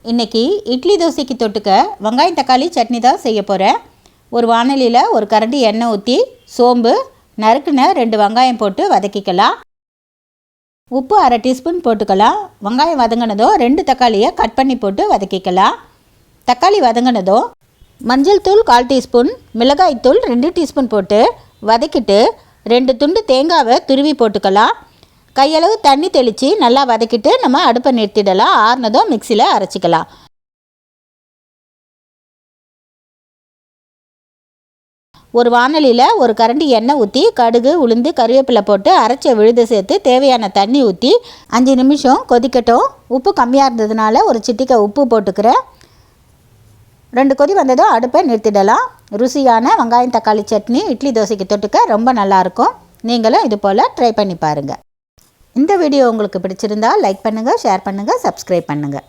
இன்றைக்கி இட்லி தோசைக்கு தொட்டுக்க வெங்காயம் தக்காளி சட்னி தான் செய்ய போகிறேன். ஒரு வாணலியில் ஒரு கரண்டி எண்ணெய் ஊற்றி சோம்பு நறுக்குன 2 வெங்காயம் போட்டு வதக்கிக்கலாம். உப்பு 1/2 டீஸ்பூன் போட்டுக்கலாம். வெங்காயம் வதங்கினதும் 2 தக்காளியை கட் பண்ணி போட்டு வதக்கிக்கலாம். தக்காளி வதங்கினதும் மஞ்சள் தூள் 1/4 டீஸ்பூன், மிளகாய் தூள் 2 டீஸ்பூன் போட்டு வதக்கிட்டு 2 துண்டு தேங்காவை துருவி போட்டுக்கலாம். கையளவு தண்ணி தெளித்து நல்லா வதக்கிட்டு நம்ம அடுப்பை நிறுத்திடலாம். ஆறுனதும் மிக்சியில் அரைச்சிக்கலாம். ஒரு வாணலியில் ஒரு கரண்டி எண்ணெய் ஊற்றி கடுகு உளுந்து கருவேப்பிலை போட்டு அரைச்ச விழுது சேர்த்து தேவையான தண்ணி ஊற்றி 5 நிமிஷம் கொதிக்கட்டும். உப்பு கம்மியாக இருந்ததுனால ஒரு சிட்டிக்கை உப்பு போட்டுக்கிறேன். 2 கொதி வந்ததும் அடுப்பை நிறுத்திடலாம். ருசியான வெங்காயம் தக்காளி சட்னி இட்லி தோசைக்கு தொட்டுக்க ரொம்ப நல்லாயிருக்கும். நீங்களும் இது போல் ட்ரை பண்ணி பாருங்கள். இந்த வீடியோ உங்களுக்கு பிடிச்சிருந்தால் லைக் பண்ணுங்கள், ஷேர் பண்ணுங்கள், சப்ஸ்கிரைப் பண்ணுங்கள்.